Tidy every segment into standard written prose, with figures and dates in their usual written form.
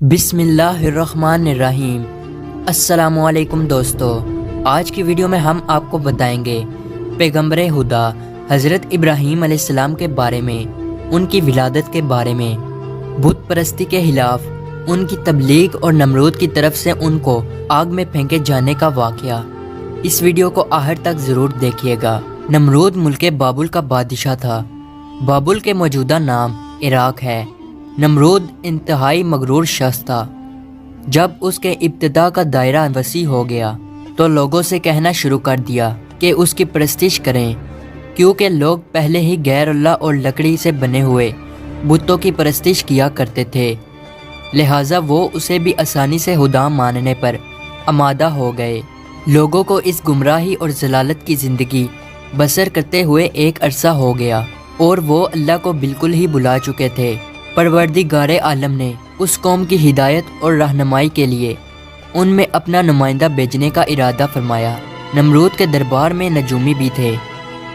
بسم اللہ الرحمن الرحیم۔ السلام علیکم دوستو، آج کی ویڈیو میں ہم آپ کو بتائیں گے پیغمبر خدا حضرت ابراہیم علیہ السلام کے بارے میں، ان کی ولادت کے بارے میں، بت پرستی کے خلاف ان کی تبلیغ اور نمرود کی طرف سے ان کو آگ میں پھینکے جانے کا واقعہ۔ اس ویڈیو کو آخر تک ضرور دیکھیے گا۔ نمرود ملک بابل کا بادشاہ تھا۔ بابل کے موجودہ نام عراق ہے۔ نمرود انتہائی مغرور شخص تھا۔ جب اس کے ابتدا کا دائرہ وسیع ہو گیا تو لوگوں سے کہنا شروع کر دیا کہ اس کی پرستش کریں، کیونکہ لوگ پہلے ہی غیر اللہ اور لکڑی سے بنے ہوئے بتوں کی پرستش کیا کرتے تھے، لہٰذا وہ اسے بھی آسانی سے خدا ماننے پر آمادہ ہو گئے۔ لوگوں کو اس گمراہی اور ضلالت کی زندگی بسر کرتے ہوئے ایک عرصہ ہو گیا اور وہ اللہ کو بالکل ہی بھلا چکے تھے۔ پروردگار عالم نے اس قوم کی ہدایت اور رہنمائی کے لیے ان میں اپنا نمائندہ بھیجنے کا ارادہ فرمایا۔ نمرود کے دربار میں نجومی بھی تھے۔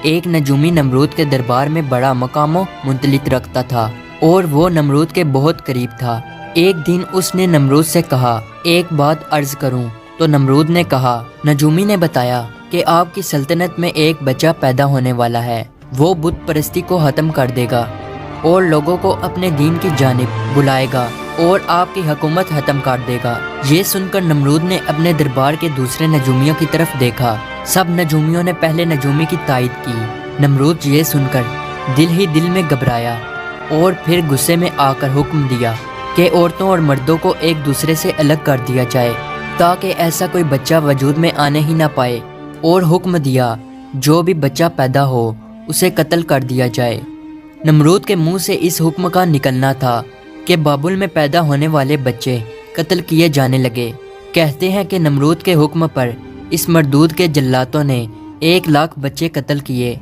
ایک نجومی نمرود کے دربار میں بڑا مقام و منزلت رکھتا تھا اور وہ نمرود کے بہت قریب تھا۔ ایک دن اس نے نمرود سے کہا، ایک بات عرض کروں؟ تو نمرود نے کہا۔ نجومی نے بتایا کہ آپ کی سلطنت میں ایک بچہ پیدا ہونے والا ہے، وہ بت پرستی کو ختم کر دے گا اور لوگوں کو اپنے دین کی جانب بلائے گا اور آپ کی حکومت ختم کر دے گا۔ یہ سن کر نمرود نے اپنے دربار کے دوسرے نجومیوں کی طرف دیکھا۔ سب نجومیوں نے پہلے نجومی کی تائید کی۔ نمرود یہ سن کر دل ہی دل میں گھبرایا اور پھر غصے میں آ کر حکم دیا کہ عورتوں اور مردوں کو ایک دوسرے سے الگ کر دیا جائے تاکہ ایسا کوئی بچہ وجود میں آنے ہی نہ پائے، اور حکم دیا جو بھی بچہ پیدا ہو اسے قتل کر دیا جائے۔ نمرود کے منہ سے اس حکم کا نکلنا تھا کہ بابل میں پیدا ہونے والے بچے قتل کیے جانے لگے۔ کہتے ہیں کہ نمرود کے حکم پر اس مردود کے جلاتوں نے 1,00,000 بچے قتل کیے۔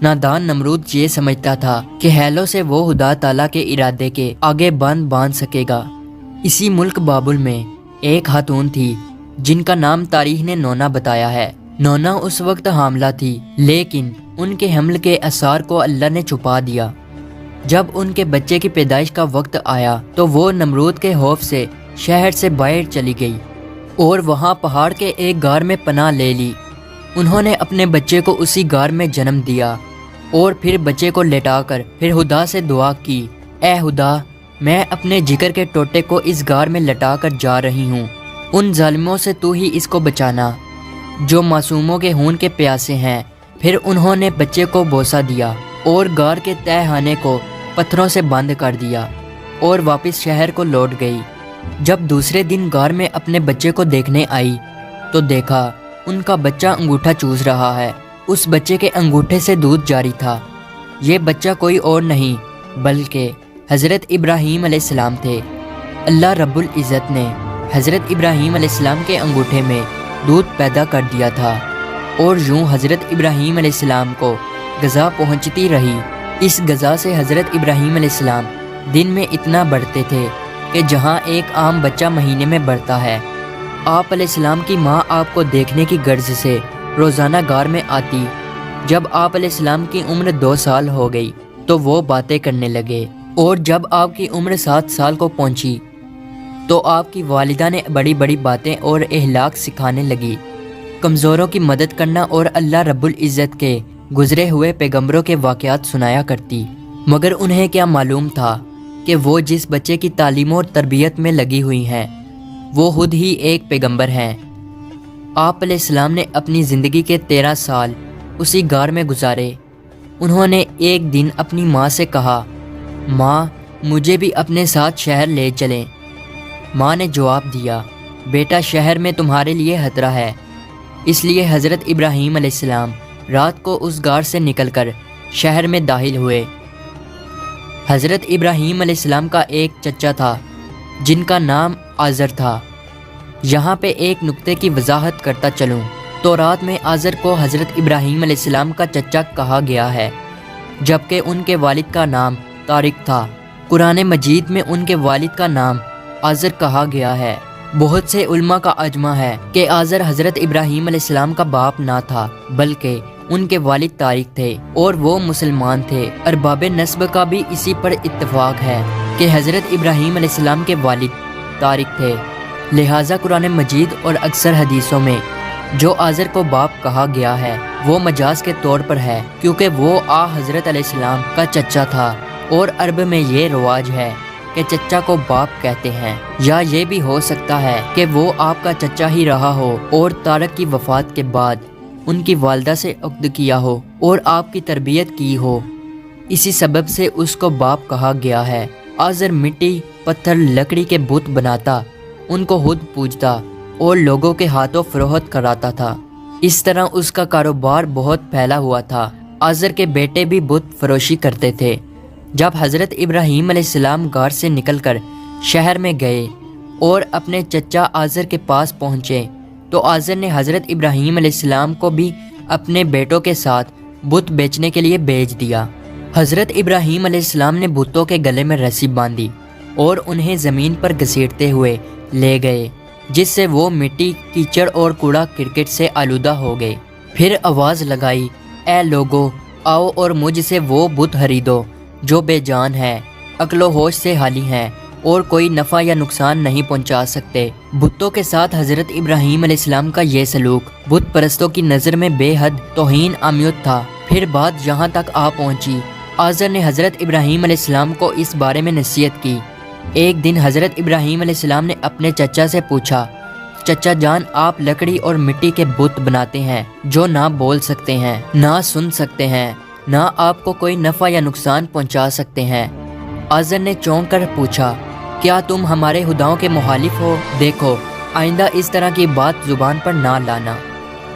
نادان نمرود یہ سمجھتا تھا کہ حیلوں سے وہ خدا تعالیٰ کے ارادے کے آگے باندھ سکے گا۔ اسی ملک بابل میں ایک خاتون تھی جن کا نام تاریخ نے نونا بتایا ہے۔ نونا اس وقت حاملہ تھی، لیکن ان کے حمل کے آثار کو اللہ نے چھپا دیا۔ جب ان کے بچے کی پیدائش کا وقت آیا تو وہ نمرود کے خوف سے شہر سے باہر چلی گئی اور وہاں پہاڑ کے ایک غار میں پناہ لے لی۔ انہوں نے اپنے بچے کو اسی غار میں جنم دیا اور پھر بچے کو لٹا کر پھر خدا سے دعا کی، اے خدا، میں اپنے جگر کے ٹوٹے کو اس غار میں لٹا کر جا رہی ہوں، ان ظالموں سے تو ہی اس کو بچانا جو معصوموں کے خون کے پیاسے ہیں۔ پھر انہوں نے بچے کو بوسہ دیا اور غار کے تہہ خانے کو پتھروں سے بند کر دیا اور واپس شہر کو لوٹ گئی۔ جب دوسرے دن غار میں اپنے بچے کو دیکھنے آئی تو دیکھا ان کا بچہ انگوٹھا چوس رہا ہے۔ اس بچے کے انگوٹھے سے دودھ جاری تھا۔ یہ بچہ کوئی اور نہیں بلکہ حضرت ابراہیم علیہ السلام تھے۔ اللہ رب العزت نے حضرت ابراہیم علیہ السلام کے انگوٹھے میں دودھ پیدا کر دیا تھا اور یوں حضرت ابراہیم علیہ السلام کو غذا پہنچتی رہی۔ اس غذا سے حضرت ابراہیم علیہ السلام دن میں اتنا بڑھتے تھے کہ جہاں ایک عام بچہ مہینے میں بڑھتا ہے۔ آپ علیہ السلام کی ماں آپ کو دیکھنے کی غرض سے روزانہ غار میں آتی۔ جب آپ علیہ السلام کی عمر 2 سال ہو گئی تو وہ باتیں کرنے لگے، اور جب آپ کی عمر 7 سال کو پہنچی تو آپ کی والدہ نے بڑی بڑی باتیں اور اخلاق سکھانے لگی، کمزوروں کی مدد کرنا اور اللہ رب العزت کے گزرے ہوئے پیغمبروں کے واقعات سنایا کرتی۔ مگر انہیں کیا معلوم تھا کہ وہ جس بچے کی تعلیم اور تربیت میں لگی ہوئی ہیں وہ خود ہی ایک پیغمبر ہیں۔ آپ علیہ السلام نے اپنی زندگی کے 13 سال اسی غار میں گزارے۔ انہوں نے ایک دن اپنی ماں سے کہا، ماں، مجھے بھی اپنے ساتھ شہر لے چلیں۔ ماں نے جواب دیا، بیٹا، شہر میں تمہارے لیے خطرہ ہے۔ اس لیے حضرت ابراہیم علیہ السلام رات کو اس غار سے نکل کر شہر میں داخل ہوئے۔ حضرت ابراہیم علیہ السلام کا ایک چچا تھا جن کا نام آزر تھا۔ یہاں پہ ایک نقطے کی وضاحت کرتا چلوں تو رات میں آزر کو حضرت ابراہیم علیہ السلام کا چچا کہا گیا ہے، جبکہ ان کے والد کا نام طارق تھا۔ قرآن مجید میں ان کے والد کا نام آزر کہا گیا ہے۔ بہت سے علماء کا اجماع ہے کہ آزر حضرت ابراہیم علیہ السلام کا باپ نہ تھا بلکہ ان کے والد طارق تھے اور وہ مسلمان تھے۔ ارباب نسب کا بھی اسی پر اتفاق ہے کہ حضرت ابراہیم علیہ السلام کے والد تارک تھے، لہٰذا قرآن مجید اور اکثر حدیثوں میں جو آزر کو باپ کہا گیا ہے وہ مجاز کے طور پر ہے، کیونکہ وہ حضرت علیہ السلام کا چچا تھا، اور عرب میں یہ رواج ہے کہ چچا کو باپ کہتے ہیں۔ یا یہ بھی ہو سکتا ہے کہ وہ آپ کا چچا ہی رہا ہو اور تارک کی وفات کے بعد ان کی والدہ سے عقد کیا ہو اور آپ کی تربیت کی ہو، اسی سبب سے اس کو باپ کہا گیا ہے۔ آزر مٹی، پتھر، لکڑی کے بت بناتا، ان کو خود پوجتا اور لوگوں کے ہاتھوں فروخت کراتا تھا۔ اس طرح اس کا کاروبار بہت پھیلا ہوا تھا۔ آزر کے بیٹے بھی بت فروشی کرتے تھے۔ جب حضرت ابراہیم علیہ السلام غار سے نکل کر شہر میں گئے اور اپنے چچا آزر کے پاس پہنچے تو آزر نے حضرت ابراہیم علیہ السلام کو بھی اپنے بیٹوں کے ساتھ بت بیچنے کے لیے بھیج دیا۔ حضرت ابراہیم علیہ السلام نے بتوں کے گلے میں رسی باندھی اور انہیں زمین پر گھسیٹتے ہوئے لے گئے، جس سے وہ مٹی، کیچڑ اور کوڑا کرکٹ سے آلودہ ہو گئے۔ پھر آواز لگائی، اے لوگو، آؤ اور مجھ سے وہ بت خریدو جو بے جان ہے، عقل و ہوش سے خالی ہیں اور کوئی نفع یا نقصان نہیں پہنچا سکتے۔ بتوں کے ساتھ حضرت ابراہیم علیہ السلام کا یہ سلوک بت پرستوں کی نظر میں بے حد توہین آمیز تھا۔ پھر بات یہاں تک پہنچی، آزر نے حضرت ابراہیم علیہ السلام کو اس بارے میں نصیحت کی۔ ایک دن حضرت ابراہیم علیہ السلام نے اپنے چچا سے پوچھا، چچا جان، آپ لکڑی اور مٹی کے بت بناتے ہیں جو نہ بول سکتے ہیں، نہ سن سکتے ہیں، نہ آپ کو کوئی نفع یا نقصان پہنچا سکتے ہیں۔ آزر نے چونک کر پوچھا، کیا تم ہمارے خداؤں کے مخالف ہو؟ دیکھو، آئندہ اس طرح کی بات زبان پر نہ لانا،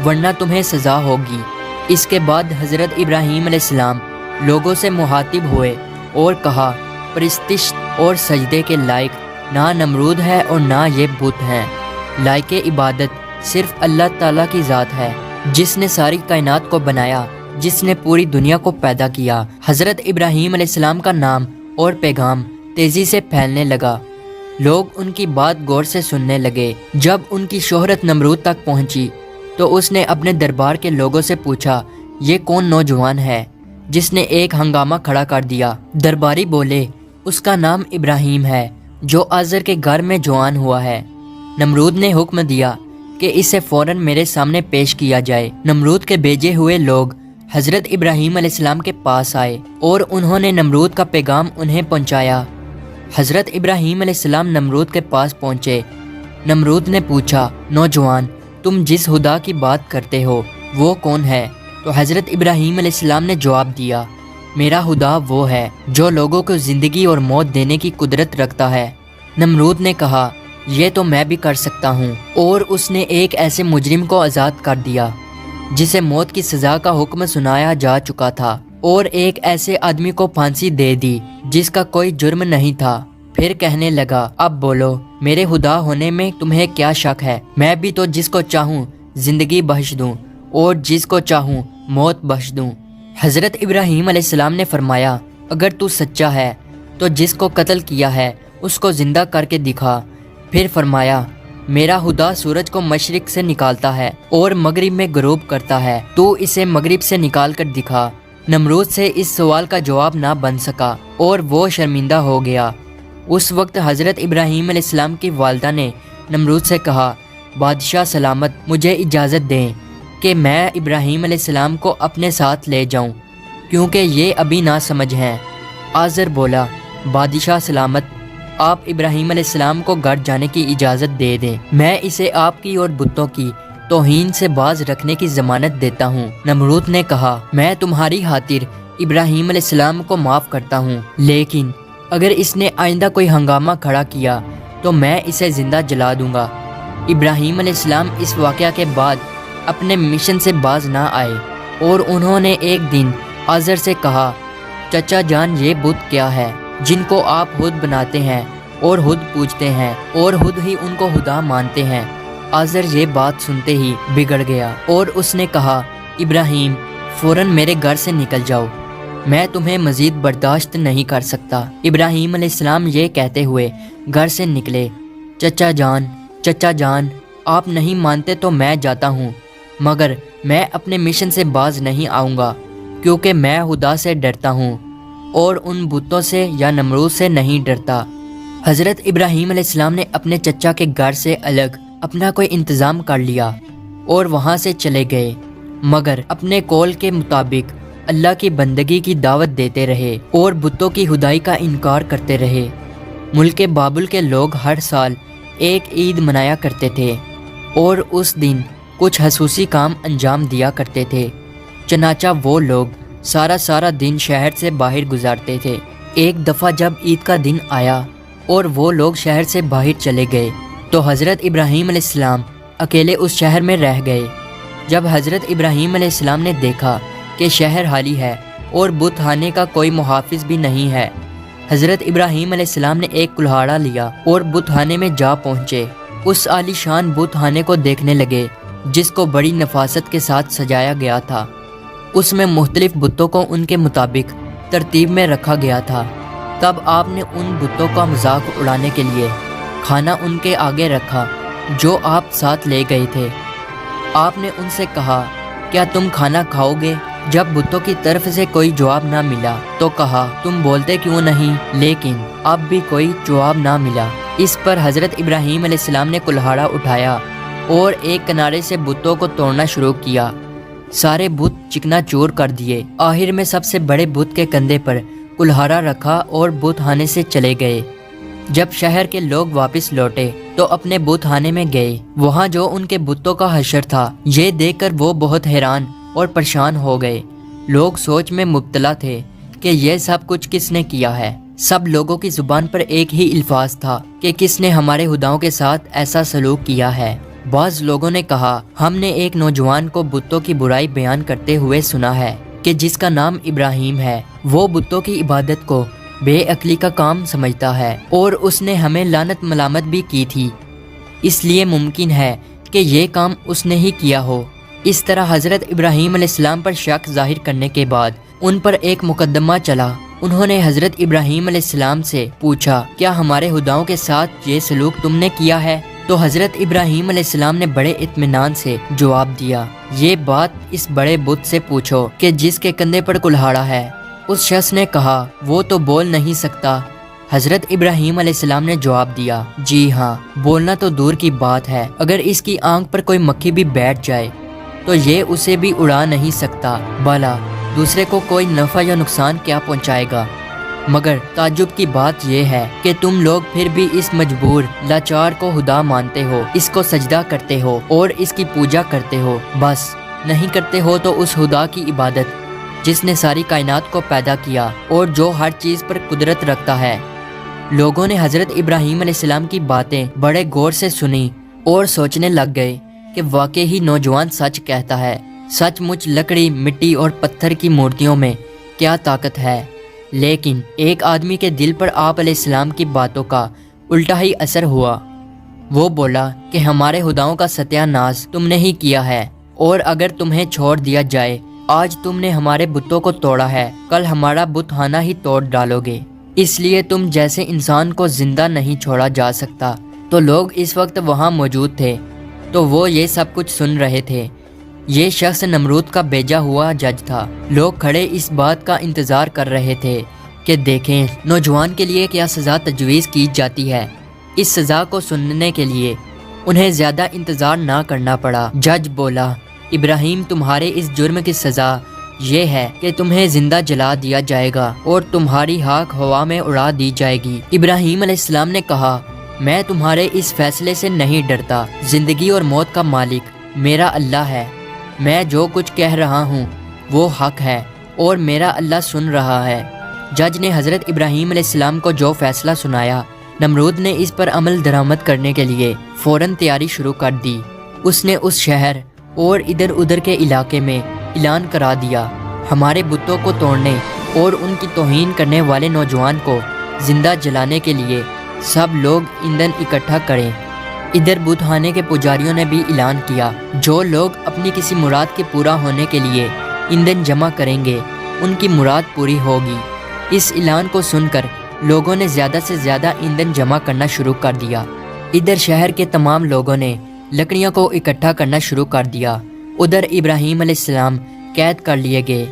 ورنہ تمہیں سزا ہوگی۔ اس کے بعد حضرت ابراہیم علیہ السلام لوگوں سے مخاطب ہوئے اور کہا، پرستش اور سجدے کے لائق نہ نمرود ہے اور نہ یہ بت ہیں، لائق عبادت صرف اللہ تعالیٰ کی ذات ہے، جس نے ساری کائنات کو بنایا، جس نے پوری دنیا کو پیدا کیا۔ حضرت ابراہیم علیہ السلام کا نام اور پیغام تیزی سے پھیلنے لگا، لوگ ان کی بات غور سے سننے لگے۔ جب ان کی شہرت نمرود تک پہنچی تو اس نے اپنے دربار کے لوگوں سے پوچھا، یہ کون نوجوان ہے جس نے ایک ہنگامہ کھڑا کر دیا؟ درباری بولے، اس کا نام ابراہیم ہے جو آزر کے گھر میں جوان ہوا ہے۔ نمرود نے حکم دیا کہ اسے فوراً میرے سامنے پیش کیا جائے۔ نمرود کے بھیجے ہوئے لوگ حضرت ابراہیم علیہ السلام کے پاس آئے اور انہوں نے نمرود کا پیغام انہیں پہنچایا۔ حضرت ابراہیم علیہ السلام نمرود کے پاس پہنچے۔ نمرود نے پوچھا، نوجوان، تم جس خدا کی بات کرتے ہو وہ کون ہے؟ تو حضرت ابراہیم علیہ السلام نے جواب دیا، میرا خدا وہ ہے جو لوگوں کو زندگی اور موت دینے کی قدرت رکھتا ہے۔ نمرود نے کہا، یہ تو میں بھی کر سکتا ہوں، اور اس نے ایک ایسے مجرم کو آزاد کر دیا جسے موت کی سزا کا حکم سنایا جا چکا تھا، اور ایک ایسے آدمی کو پھانسی دے دی جس کا کوئی جرم نہیں تھا۔ پھر کہنے لگا، اب بولو، میرے خدا ہونے میں تمہیں کیا شک ہے؟ میں بھی تو جس کو چاہوں زندگی بخش دوں اور جس کو چاہوں موت بخش دوں۔ حضرت ابراہیم علیہ السلام نے فرمایا، اگر تو سچا ہے تو جس کو قتل کیا ہے اس کو زندہ کر کے دکھا۔ پھر فرمایا، میرا خدا سورج کو مشرق سے نکالتا ہے اور مغرب میں غروب کرتا ہے، تو اسے مغرب سے نکال کر دکھا۔ نمرود سے اس سوال کا جواب نہ بن سکا اور وہ شرمندہ ہو گیا۔ اس وقت حضرت ابراہیم علیہ السلام کی والدہ نے نمرود سے کہا، بادشاہ سلامت، مجھے اجازت دیں کہ میں ابراہیم علیہ السلام کو اپنے ساتھ لے جاؤں، کیونکہ یہ ابھی نہ سمجھ ہیں۔ آزر بولا، بادشاہ سلامت، آپ ابراہیم علیہ السلام کو گھر جانے کی اجازت دے دیں، میں اسے آپ کی اور بتوں کی توہین سے باز رکھنے کی ضمانت دیتا ہوں۔ نمرود نے کہا، میں تمہاری خاطر ابراہیم علیہ السلام کو معاف کرتا ہوں، لیکن اگر اس نے آئندہ کوئی ہنگامہ کھڑا کیا تو میں اسے زندہ جلا دوں گا۔ ابراہیم علیہ السلام اس واقعہ کے بعد اپنے مشن سے باز نہ آئے، اور انہوں نے ایک دن آزر سے کہا، چچا جان، یہ بت کیا ہے جن کو آپ خود بناتے ہیں اور خود پوجتے ہیں اور خود ہی ان کو خدا مانتے ہیں؟ آزر یہ بات سنتے ہی بگڑ گیا اور اس نے کہا، ابراہیم، فوراً میرے گھر سے نکل جاؤ، میں تمہیں مزید برداشت نہیں کر سکتا۔ ابراہیم علیہ السلام یہ کہتے ہوئے گھر سے نکلے۔ چچا جان، آپ نہیں مانتے تو میں جاتا ہوں، مگر میں اپنے مشن سے باز نہیں آؤں گا، کیونکہ میں خدا سے ڈرتا ہوں اور ان بتوں سے یا نمرود سے نہیں ڈرتا۔ حضرت ابراہیم علیہ السلام نے اپنے چچا کے گھر سے الگ اپنا کوئی انتظام کر لیا اور وہاں سے چلے گئے، مگر اپنے قول کے مطابق اللہ کی بندگی کی دعوت دیتے رہے اور بتوں کی خدائی کا انکار کرتے رہے۔ ملک بابل کے لوگ ہر سال ایک عید منایا کرتے تھے اور اس دن کچھ خصوصی کام انجام دیا کرتے تھے، چنانچہ وہ لوگ سارا دن شہر سے باہر گزارتے تھے۔ ایک دفعہ جب عید کا دن آیا اور وہ لوگ شہر سے باہر چلے گئے تو حضرت ابراہیم علیہ السلام اکیلے اس شہر میں رہ گئے۔ جب حضرت ابراہیم علیہ السلام نے دیکھا کہ شہر خالی ہے اور بت خانے کا کوئی محافظ بھی نہیں ہے، حضرت ابراہیم علیہ السلام نے ایک کلہاڑا لیا اور بت خانے میں جا پہنچے۔ اس عالی شان بت خانے کو دیکھنے لگے جس کو بڑی نفاست کے ساتھ سجایا گیا تھا۔ اس میں مختلف بتوں کو ان کے مطابق ترتیب میں رکھا گیا تھا۔ تب آپ نے ان بتوں کا مذاق اڑانے کے لیے کھانا ان کے آگے رکھا جو آپ ساتھ لے گئے تھے۔ آپ نے ان سے کہا، کیا تم کھانا کھاؤ گے؟ جب بتوں کی طرف سے کوئی جواب نہ ملا تو کہا، تم بولتے کیوں نہیں؟ لیکن اب بھی کوئی جواب نہ ملا۔ اس پر حضرت ابراہیم علیہ السلام نے کلہاڑا اٹھایا اور ایک کنارے سے بتوں کو توڑنا شروع کیا۔ سارے بت چکنا چور کر دیے۔ آخر میں سب سے بڑے بت کے کندھے پر کلہاڑا رکھا اور بت خانے سے چلے گئے۔ جب شہر کے لوگ واپس لوٹے تو اپنے بت خانے میں گئے۔ وہاں جو ان کے بتوں کا حشر تھا، یہ دیکھ کر وہ بہت حیران اور پریشان ہو گئے۔ لوگ سوچ میں مبتلا تھے کہ یہ سب کچھ کس نے کیا ہے۔ سب لوگوں کی زبان پر ایک ہی الفاظ تھا کہ کس نے ہمارے خداؤں کے ساتھ ایسا سلوک کیا ہے۔ بعض لوگوں نے کہا، ہم نے ایک نوجوان کو بتوں کی برائی بیان کرتے ہوئے سنا ہے کہ جس کا نام ابراہیم ہے، وہ بتوں کی عبادت کو بے عقلی کا کام سمجھتا ہے اور اس نے ہمیں لعنت ملامت بھی کی تھی، اس لیے ممکن ہے کہ یہ کام اس نے ہی کیا ہو۔ اس طرح حضرت ابراہیم علیہ السلام پر شک ظاہر کرنے کے بعد ان پر ایک مقدمہ چلا۔ انہوں نے حضرت ابراہیم علیہ السلام سے پوچھا، کیا ہمارے خداؤں کے ساتھ یہ سلوک تم نے کیا ہے؟ تو حضرت ابراہیم علیہ السلام نے بڑے اطمینان سے جواب دیا، یہ بات اس بڑے بت سے پوچھو کہ جس کے کندھے پر کلہاڑا ہے۔ اس شخص نے کہا، وہ تو بول نہیں سکتا۔ حضرت ابراہیم علیہ السلام نے جواب دیا، جی ہاں، بولنا تو دور کی بات ہے، اگر اس کی آنکھ پر کوئی مکھی بھی بیٹھ جائے تو یہ اسے بھی اڑا نہیں سکتا، بھلا دوسرے کو کوئی نفع یا نقصان کیا پہنچائے گا؟ مگر تعجب کی بات یہ ہے کہ تم لوگ پھر بھی اس مجبور لاچار کو خدا مانتے ہو، اس کو سجدہ کرتے ہو اور اس کی پوجا کرتے ہو۔ بس نہیں کرتے ہو تو اس خدا کی عبادت جس نے ساری کائنات کو پیدا کیا اور جو ہر چیز پر قدرت رکھتا ہے۔ لوگوں نے حضرت ابراہیم علیہ السلام کی باتیں بڑے غور سے سنی اور سوچنے لگ گئے کہ واقعی نوجوان سچ کہتا ہے۔ سچ مچ لکڑی، مٹی اور پتھر کی مورتیوں میں کیا طاقت ہے، لیکن ایک آدمی کے دل پر آپ علیہ السلام کی باتوں کا الٹا ہی اثر ہوا۔ وہ بولا کہ ہمارے خداؤں کا ستیہ ناش تم نے ہی کیا ہے، اور اگر تمہیں چھوڑ دیا جائے، آج تم نے ہمارے بتوں کو توڑا ہے، کل ہمارا بت خانہ ہی توڑ ڈالو گے، اس لیے تم جیسے انسان کو زندہ نہیں چھوڑا جا سکتا۔ تو لوگ اس وقت وہاں موجود تھے تو وہ یہ سب کچھ سن رہے تھے۔ یہ شخص نمرود کا بھیجا ہوا جج تھا۔ لوگ کھڑے اس بات کا انتظار کر رہے تھے کہ دیکھیں نوجوان کے لیے کیا سزا تجویز کی جاتی ہے۔ اس سزا کو سننے کے لیے انہیں زیادہ انتظار نہ کرنا پڑا۔ جج بولا، ابراہیم، تمہارے اس جرم کی سزا یہ ہے کہ تمہیں زندہ جلا دیا جائے گا اور تمہاری خاک ہوا میں اڑا دی جائے گی۔ ابراہیم علیہ السلام نے کہا، میں تمہارے اس فیصلے سے نہیں ڈرتا۔ زندگی اور موت کا مالک میرا اللہ ہے۔ میں جو کچھ کہہ رہا ہوں وہ حق ہے اور میرا اللہ سن رہا ہے۔ جج نے حضرت ابراہیم علیہ السلام کو جو فیصلہ سنایا، نمرود نے اس پر عمل درآمد کرنے کے لیے فوراً تیاری شروع کر دی۔ اس نے اس شہر اور ادھر ادھر کے علاقے میں اعلان کرا دیا، ہمارے بتوں کو توڑنے اور ان کی توہین کرنے والے نوجوان کو زندہ جلانے کے لیے سب لوگ ایندھن اکٹھا کریں۔ ادھر بت خانے کے پجاریوں نے بھی اعلان کیا، جو لوگ اپنی کسی مراد کے پورا ہونے کے لیے ایندھن جمع کریں گے، ان کی مراد پوری ہوگی۔ اس اعلان کو سن کر لوگوں نے زیادہ سے زیادہ ایندھن جمع کرنا شروع کر دیا۔ ادھر شہر کے تمام لوگوں نے لکڑیوں کو اکٹھا کرنا شروع کر دیا۔ ادھر ابراہیم علیہ السلام قید کر لیے گئے۔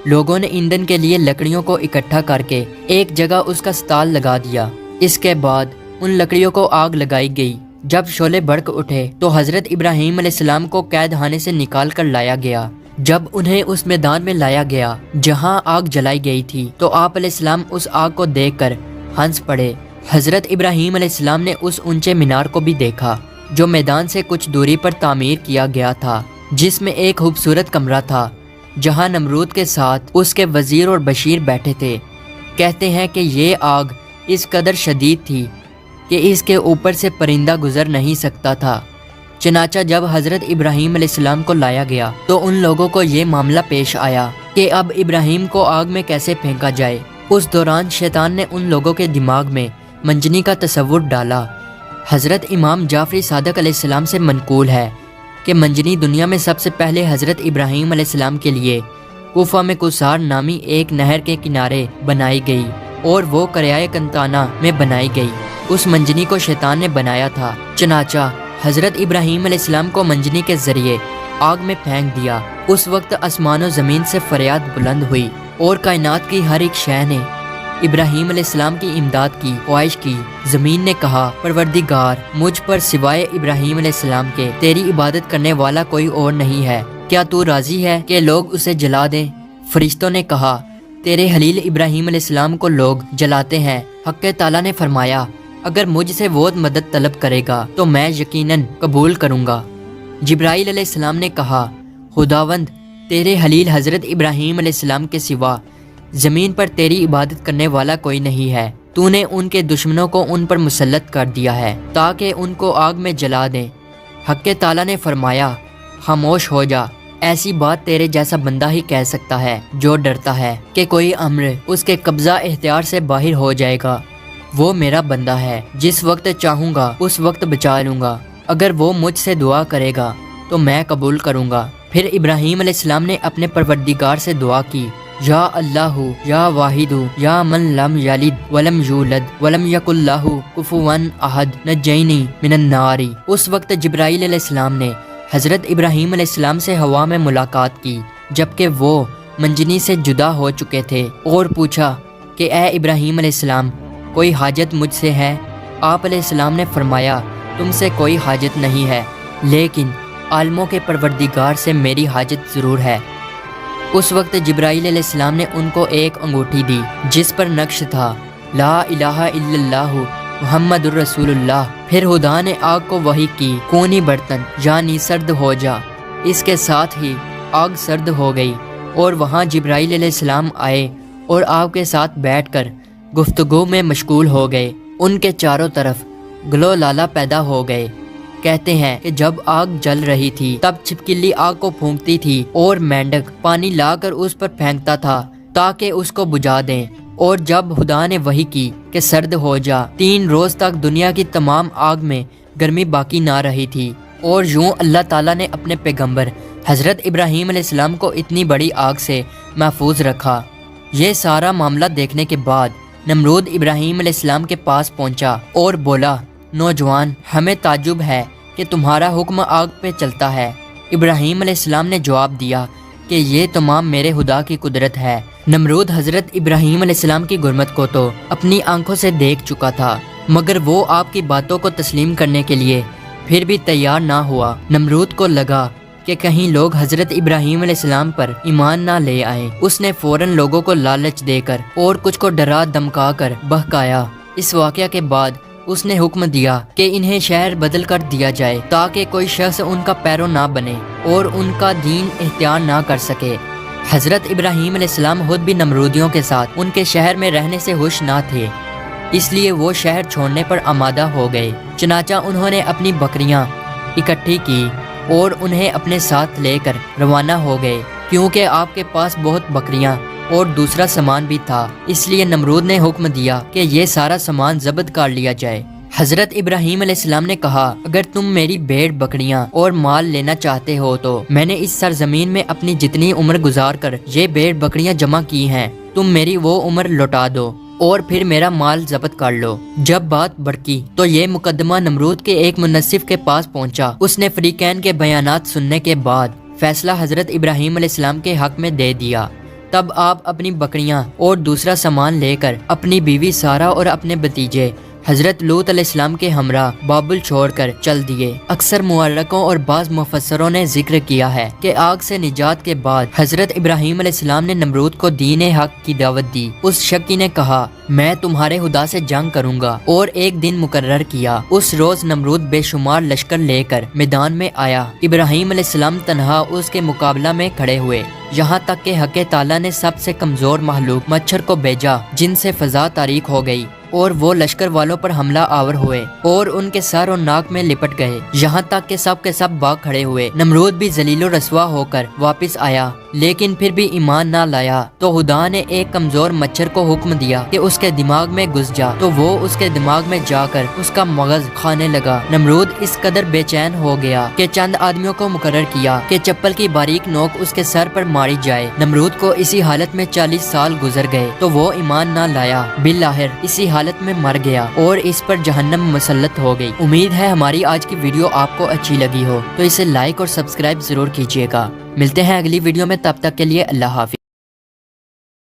لوگوں نے ایندھن کے لیے لکڑیوں کو اکٹھا کر کے ایک جگہ اس کا سٹال لگا دیا۔ اس کے بعد ان لکڑیوں کو آگ لگائی گئی۔ جب شعلے بھڑک اٹھے تو حضرت ابراہیم علیہ السلام کو قید خانے سے نکال کر لایا گیا۔ جب انہیں اس میدان میں لایا گیا جہاں آگ جلائی گئی تھی تو آپ علیہ السلام اس آگ کو دیکھ کر ہنس پڑے۔ حضرت ابراہیم علیہ السلام نے اس اونچے مینار کو بھی دیکھا جو میدان سے کچھ دوری پر تعمیر کیا گیا تھا، جس میں ایک خوبصورت کمرہ تھا جہاں نمرود کے ساتھ اس کے وزیر اور بشیر بیٹھے تھے۔ کہتے ہیں کہ یہ آگ اس قدر شدید تھی کہ اس کے اوپر سے پرندہ گزر نہیں سکتا تھا۔ چنانچہ جب حضرت ابراہیم علیہ السلام کو لایا گیا تو ان لوگوں کو یہ معاملہ پیش آیا کہ اب ابراہیم کو آگ میں کیسے پھینکا جائے۔ اس دوران شیطان نے ان لوگوں کے دماغ میں منجنی کا تصور ڈالا۔ حضرت امام جعفری صادق علیہ السلام سے منقول ہے کہ منجنی دنیا میں سب سے پہلے حضرت ابراہیم علیہ السلام کے لیے کوفہ میں کوثار نامی ایک نہر کے کنارے بنائی گئی اور وہ قریائے کنتانہ میں بنائی گئی۔ اس منجنی کو شیطان نے بنایا تھا۔ چنانچہ حضرت ابراہیم علیہ السلام کو منجنی کے ذریعے آگ میں پھینک دیا۔ اس وقت آسمان و زمین سے فریاد بلند ہوئی اور کائنات کی ہر ایک شے نے ابراہیم علیہ السلام کی امداد کی خواہش کی۔ زمین نے کہا، پروردگار، مجھ پر سوائے ابراہیم علیہ السلام کے تیری عبادت کرنے والا کوئی اور نہیں ہے، کیا تو راضی ہے کہ لوگ اسے جلا دیں؟ فرشتوں نے کہا، تیرے خلیل ابراہیم علیہ السلام کو لوگ جلاتے ہیں۔ حق تعالیٰ نے فرمایا، اگر مجھ سے وہ مدد طلب کرے گا تو میں یقیناً قبول کروں گا۔ جبرائیل علیہ السلام نے کہا، خداوند، تیرے خلیل حضرت ابراہیم علیہ السلام کے سوا زمین پر تیری عبادت کرنے والا کوئی نہیں ہے۔ تو نے ان کے دشمنوں کو ان پر مسلط کر دیا ہے تاکہ ان کو آگ میں جلا دیں۔ حق تعالیٰ نے فرمایا، خاموش ہو جا، ایسی بات تیرے جیسا بندہ ہی کہہ سکتا ہے جو ڈرتا ہے کہ کوئی امر اس کے قبضہ اختیار سے باہر ہو جائے گا۔ وہ میرا بندہ ہے، جس وقت چاہوں گا اس وقت بچا لوں گا۔ اگر وہ مجھ سے دعا کرے گا تو میں قبول کروں گا۔ پھر ابراہیم علیہ السلام نے اپنے پروردگار سے دعا کی، یا اللہ یا واحد یا من لم یلد ولم یولد ولم یکن لہ کفوا احد نجینی من النار۔ اس وقت جبرائیل علیہ السلام نے حضرت ابراہیم علیہ السلام سے ہوا میں ملاقات کی جبکہ وہ منجنی سے جدا ہو چکے تھے اور پوچھا کہ اے ابراہیم علیہ السلام، کوئی حاجت مجھ سے ہے؟ آپ علیہ السلام نے فرمایا، تم سے کوئی حاجت نہیں ہے، لیکن عالموں کے پروردگار سے میری حاجت ضرور ہے۔ اس وقت جبرائیل علیہ السلام نے ان کو ایک انگوٹھی دی جس پر نقش تھا، لا الہ الا اللہ محمد الرسول اللہ۔ پھر خدا نے آگ کو وحی کی، کونی برتن یعنی سرد ہو جا۔ اس کے ساتھ ہی آگ سرد ہو گئی اور وہاں جبرائیل علیہ السلام آئے اور آگ کے ساتھ بیٹھ کر گفتگو میں مشغول ہو گئے۔ ان کے چاروں طرف گلو لالا پیدا ہو گئے۔ کہتے ہیں کہ جب آگ جل رہی تھی تب چھپکلی آگ کو پھونکتی تھی اور مینڈک پانی لا کر اس پر پھینکتا تھا تاکہ اس کو بجھا دیں۔ اور جب خدا نے وحی کی کہ سرد ہو جا، 3 روز تک دنیا کی تمام آگ میں گرمی باقی نہ رہی تھی۔ اور یوں اللہ تعالیٰ نے اپنے پیغمبر حضرت ابراہیم علیہ السلام کو اتنی بڑی آگ سے محفوظ رکھا۔ یہ سارا معاملہ دیکھنے کے بعد نمرود ابراہیم علیہ السلام کے پاس پہنچا اور بولا، نوجوان، ہمیں تعجب ہے کہ تمہارا حکم آگ پہ چلتا ہے۔ ابراہیم علیہ السلام نے جواب دیا کہ یہ تمام میرے خدا کی قدرت ہے۔ نمرود حضرت ابراہیم علیہ السلام کی غربت کو تو اپنی آنکھوں سے دیکھ چکا تھا، مگر وہ آپ کی باتوں کو تسلیم کرنے کے لیے پھر بھی تیار نہ ہوا۔ نمرود کو لگا کہ کہیں لوگ حضرت ابراہیم علیہ السلام پر ایمان نہ لے آئیں۔ اس نے فوراً لوگوں کو لالچ دے کر اور کچھ کو ڈرا دمکا کر بہکایا۔ اس واقعہ کے بعد اس نے حکم دیا کہ انہیں شہر بدل کر دیا جائے تاکہ کوئی شخص ان کا پیرو نہ بنے اور ان کا دین اختیار نہ کر سکے۔ حضرت ابراہیم علیہ السلام خود بھی نمرودیوں کے ساتھ ان کے شہر میں رہنے سے خوش نہ تھے، اس لیے وہ شہر چھوڑنے پر آمادہ ہو گئے۔ چنانچہ انہوں نے اپنی بکریاں اکٹھی کی اور انہیں اپنے ساتھ لے کر روانہ ہو گئے۔ کیونکہ آپ کے پاس بہت بکریاں اور دوسرا سامان بھی تھا، اس لیے نمرود نے حکم دیا کہ یہ سارا سامان ضبط کر لیا جائے۔ حضرت ابراہیم علیہ السلام نے کہا، اگر تم میری بھیڑ بکریاں اور مال لینا چاہتے ہو تو میں نے اس سرزمین میں اپنی جتنی عمر گزار کر یہ بھیڑ بکریاں جمع کی ہیں، تم میری وہ عمر لوٹا دو اور پھر میرا مال ضبط کر لو۔ جب بات بڑکی تو یہ مقدمہ نمرود کے ایک منصف کے پاس پہنچا۔ اس نے فریقین کے بیانات سننے کے بعد فیصلہ حضرت ابراہیم علیہ السلام کے حق میں دے دیا۔ تب آپ اپنی بکریاں اور دوسرا سامان لے کر اپنی بیوی سارہ اور اپنے بھتیجے حضرت لوط علیہ السلام کے ہمراہ بابل چھوڑ کر چل دیے۔ اکثر مورخوں اور بعض مفسروں نے ذکر کیا ہے کہ آگ سے نجات کے بعد حضرت ابراہیم علیہ السلام نے نمرود کو دین حق کی دعوت دی۔ اس شکی نے کہا میں تمہارے خدا سے جنگ کروں گا اور ایک دن مقرر کیا۔ اس روز نمرود بے شمار لشکر لے کر میدان میں آیا۔ ابراہیم علیہ السلام تنہا اس کے مقابلہ میں کھڑے ہوئے، یہاں تک کہ حق تعالیٰ نے سب سے کمزور مخلوق مچھر کو بھیجا جن سے فضا تاریک ہو گئی اور وہ لشکر والوں پر حملہ آور ہوئے اور ان کے سر اور ناک میں لپٹ گئے، یہاں تک کہ سب کے سب بھاگ کھڑے ہوئے۔ نمرود بھی ذلیل و رسوا ہو کر واپس آیا لیکن پھر بھی ایمان نہ لایا، تو خدا نے ایک کمزور مچھر کو حکم دیا کہ اس کے دماغ میں گھس جا، تو وہ اس کے دماغ میں جا کر اس کا مغز کھانے لگا۔ نمرود اس قدر بے چین ہو گیا کہ چند آدمیوں کو مقرر کیا کہ چپل کی باریک نوک اس کے سر پر ماری جائے۔ نمرود کو اسی حالت میں 40 سال گزر گئے تو وہ ایمان نہ لایا، بالآخر اسی حالت میں مر گیا اور اس پر جہنم مسلط ہو گئی۔ امید ہے ہماری آج کی ویڈیو آپ کو اچھی لگی ہو، تو اسے لائک اور سبسکرائب ضرور کیجیے گا۔ ملتے ہیں اگلی ویڈیو میں، تب تک کے لیے اللہ حافظ۔